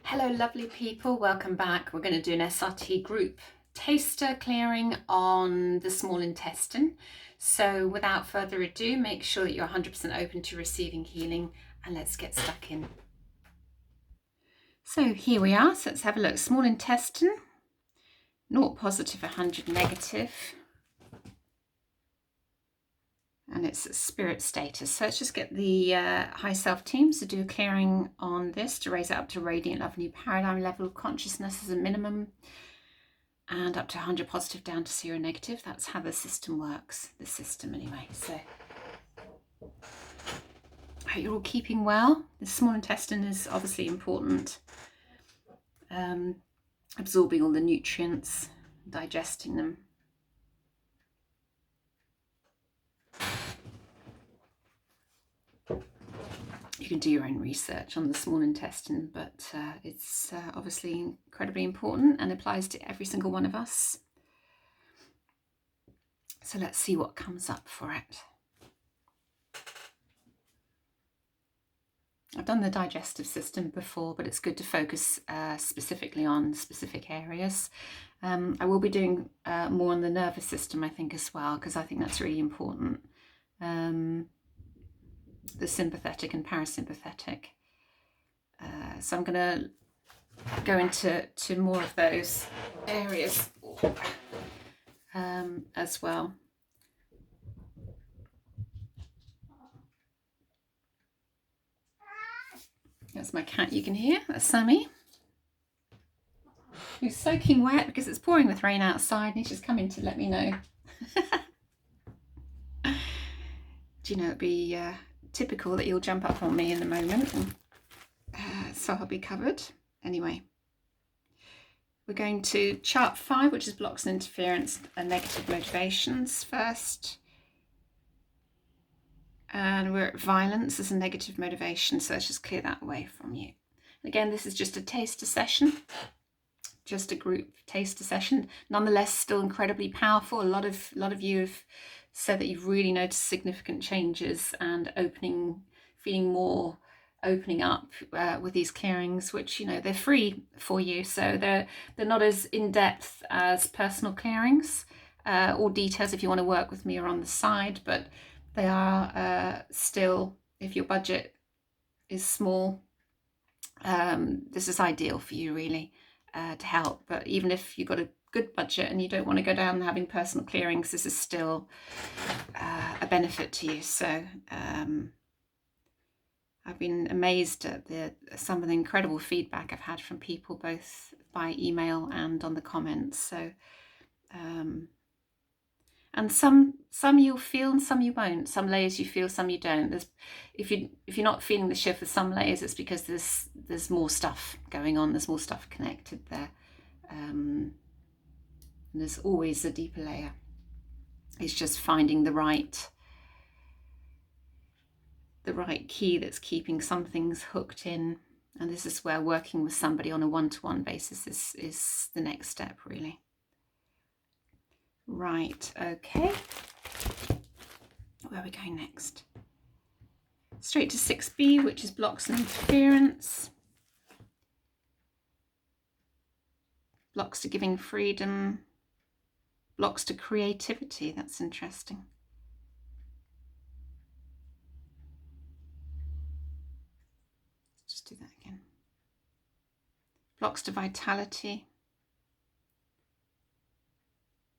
Hello lovely people, welcome back. We're going to do an SRT group taster clearing on the small intestine. So without further ado, make sure that you're 100% open to receiving healing, and let's get stuck in. So here we are, so let's have a look. Small intestine, 0 positive, 100 negative. And it's spirit status. So let's just get the high self teams to do a clearing on this to raise it up to radiant love, new paradigm level of consciousness as a minimum, and up to 100 positive, down to 0 negative. That's how the system works, the system anyway. So I hope you're all keeping well. The small intestine is obviously important, absorbing all the nutrients, digesting them. You can do your own research on the small intestine, but it's obviously incredibly important and applies to every single one of us. So let's see what comes up for it. I've done the digestive system before, but it's good to focus specifically on specific areas. I will be doing more on the nervous system, I think, as well, because I think that's really important. The sympathetic and parasympathetic. So I'm going to go into more of those areas as well. That's my cat you can hear, that's Sammy. He's soaking wet because it's pouring with rain outside, and he's just come in to let me know. Do you know, it'd be typical that you'll jump up on me in a moment, and so I'll be covered. Anyway, we're going to chart 5, which is blocks and interference and negative motivations first. And we're at violence as a negative motivation, so let's just clear that away from you. Again, this is just a taster session, just a group taster session. Nonetheless, still incredibly powerful. A lot of you have said that you've really noticed significant changes and feeling more opening up with these clearings, which, you know, they're free for you, so they're not as in-depth as personal clearings. All details, if you want to work with me, are on the side, but they are still, if your budget is small, this is ideal for you, really, to help. But even if you've got a good budget and you don't want to go down having personal clearings, this is still a benefit to you. So I've been amazed at some of the incredible feedback I've had from people, both by email and on the comments. So and some you'll feel and some you won't. Some layers you feel, some you don't. If you're not feeling the shift with some layers, it's because there's more stuff going on. There's more stuff connected there, and there's always a deeper layer. It's just finding the right key that's keeping some things hooked in. And this is where working with somebody on a one-to-one basis is the next step, really. Right, okay. Where are we going next? Straight to 6B, which is blocks and interference. Blocks to giving freedom. Blocks to creativity. That's interesting. Let's just do that again. Blocks to vitality.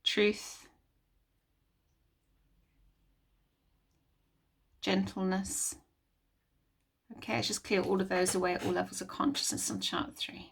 Truth, gentleness. Okay, let's just clear all of those away at all levels of consciousness on chart 3.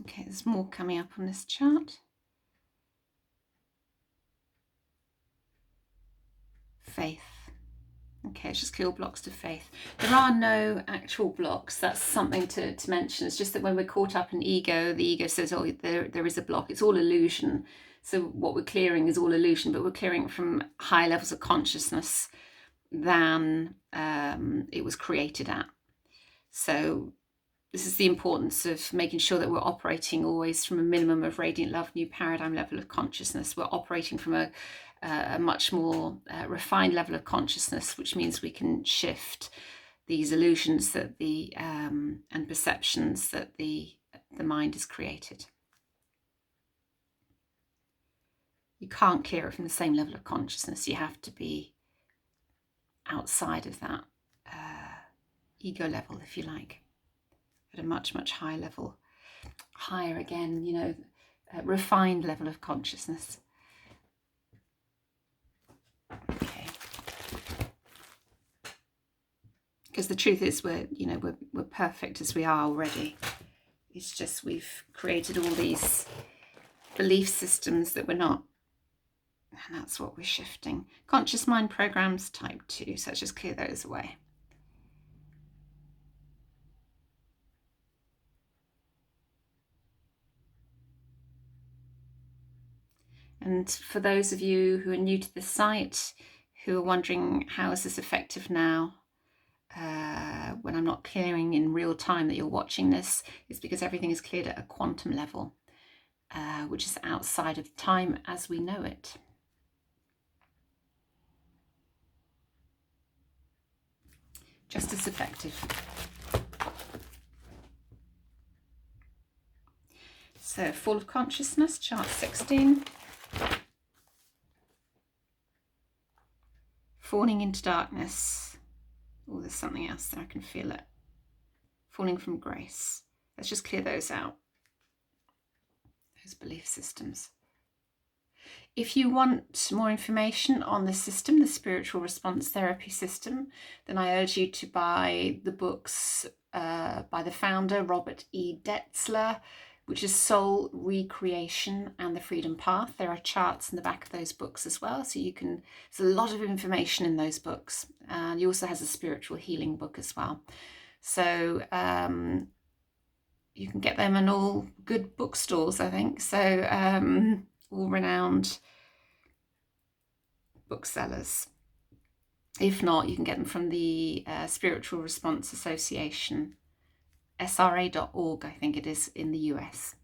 Okay, there's more coming up on this chart. Faith. Okay, let's just clear all blocks to faith. There are no actual blocks. That's something to mention. It's just that when we're caught up in ego, the ego says, oh, there is a block. It's all illusion. So what we're clearing is all illusion, but we're clearing from high levels of consciousness. than it was created at. So this is the importance of making sure that we're operating always from a minimum of radiant love, new paradigm level of consciousness. We're operating from a much more refined level of consciousness, which means we can shift these illusions that and perceptions that the mind has created. You can't clear it from the same level of consciousness. You have to be outside of that ego level, if you like, at a much, much higher level, higher again, refined level of consciousness. Okay. Because the truth is we're perfect as we are already. It's just we've created all these belief systems that we're not. And that's what we're shifting. Conscious mind programs type 2. So let's just clear those away. And for those of you who are new to the site, who are wondering how is this effective now, when I'm not clearing in real time that you're watching this, it's because everything is cleared at a quantum level, which is outside of time as we know it. Just as effective. So, fall of consciousness, chart 16. Falling into darkness. Oh, there's something else there, I can feel it. Falling from grace. Let's just clear those out. Those belief systems. If you want more information on the system, the spiritual response therapy system, then I urge you to buy the books by the founder, Robert E. Detzler, which is Soul Recreation and the Freedom Path. There are charts in the back of those books as well, so there's a lot of information in those books. And he also has a spiritual healing book as well. So you can get them in all good bookstores, I think. So all renowned booksellers. If not, you can get them from the Spiritual Response Association, sra.org, I think it is, in the US.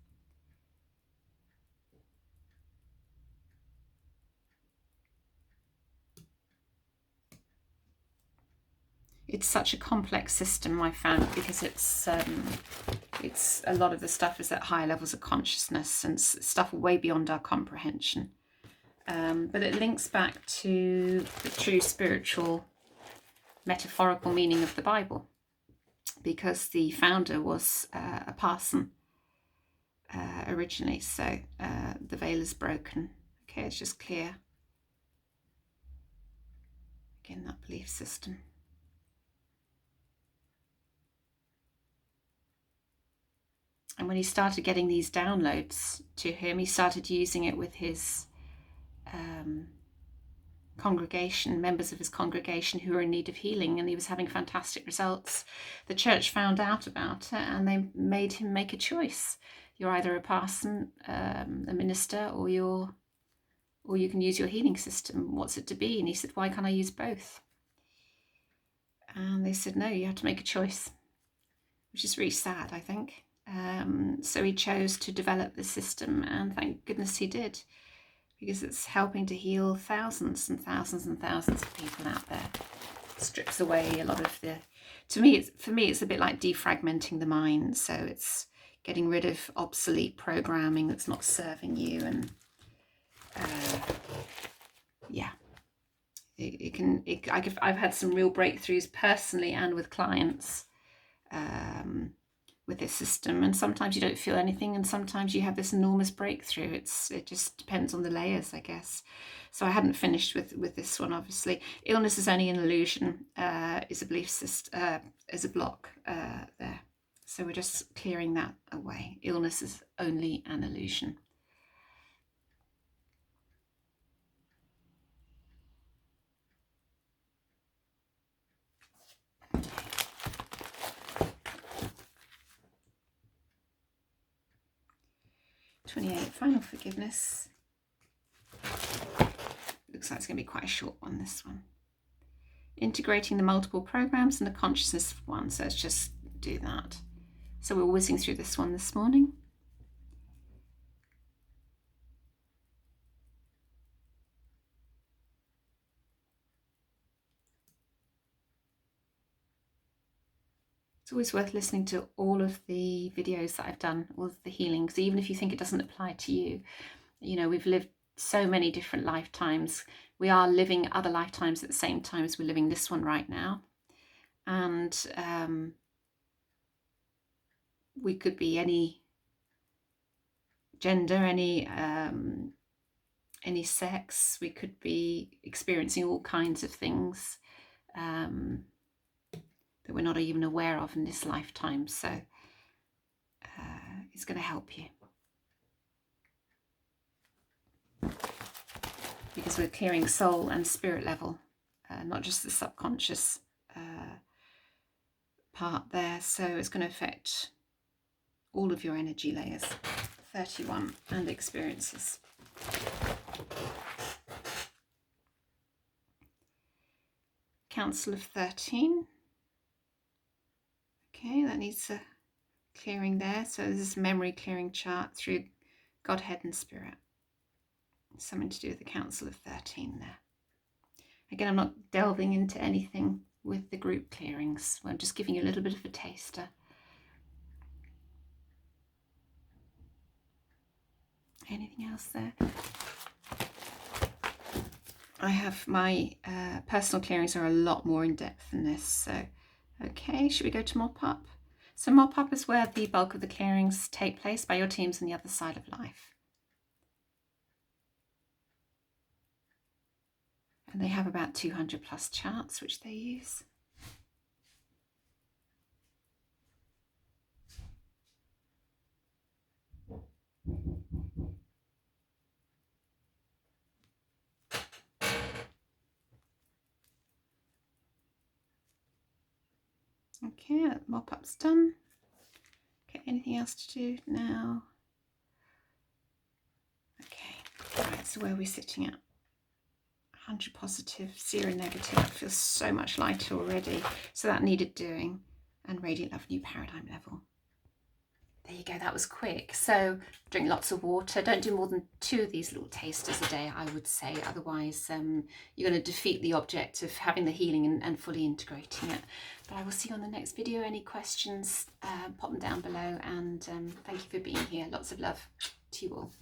It's such a complex system, I found, because it's a lot of the stuff is at high levels of consciousness and stuff way beyond our comprehension. But it links back to the true spiritual metaphorical meaning of the Bible, because the founder was a parson originally. So the veil is broken. Okay, it's just clear. Again, that belief system. And when he started getting these downloads to him, he started using it with his congregation, members of his congregation who were in need of healing, and he was having fantastic results. The church found out about it and they made him make a choice. You're either a parson, a minister, or you can use your healing system. What's it to be? And he said, why can't I use both? And they said, no, you have to make a choice, which is really sad, I think. So he chose to develop the system, and thank goodness he did, because it's helping to heal thousands and thousands and thousands of people out there. It strips away a lot of for me it's a bit like defragmenting the mind. So it's getting rid of obsolete programming that's not serving you, and I've had some real breakthroughs personally and with clients with this system, and sometimes you don't feel anything, and sometimes you have this enormous breakthrough. It just depends on the layers, I guess. So I hadn't finished with this one, obviously. Illness is only an illusion, is a belief system, is a block there. So we're just clearing that away. Illness is only an illusion. Final forgiveness. Looks like it's going to be quite a short one, this one. integrating the multiple programs and the consciousness of one. So let's just do that. So we're whizzing through this one this morning. It's always worth listening to all of the videos that I've done, all of the healings, even if you think it doesn't apply to you. You know, we've lived so many different lifetimes. We are living other lifetimes at the same time as we're living this one right now. And we could be any gender, any sex. We could be experiencing all kinds of things that we're not even aware of in this lifetime. So it's going to help you, because we're clearing soul and spirit level, not just the subconscious part there. So it's going to affect all of your energy layers, 31, and experiences. Council of 13. Okay, that needs a clearing there. So this is memory clearing chart through Godhead and Spirit. Something to do with the Council of 13 there. Again, I'm not delving into anything with the group clearings. I'm just giving you a little bit of a taster. Anything else there? I have my personal clearings are a lot more in depth than this. So, okay, should we go to mop up? So mop up is where the bulk of the clearings take place by your teams on the other side of life. And they have about 200 plus charts which they use. Okay, mop up's done. Okay, anything else to do now? Okay, right, so where are we sitting at? 100 positive, 0 negative. That feels so much lighter already. So that needed doing. And radiant love, new paradigm level. There you go, that was quick. So drink lots of water. Don't do more than 2 of these little tasters a day, I would say. Otherwise, you're going to defeat the object of having the healing and fully integrating it. But I will see you on the next video. Any questions, pop them down below. And thank you for being here. Lots of love to you all.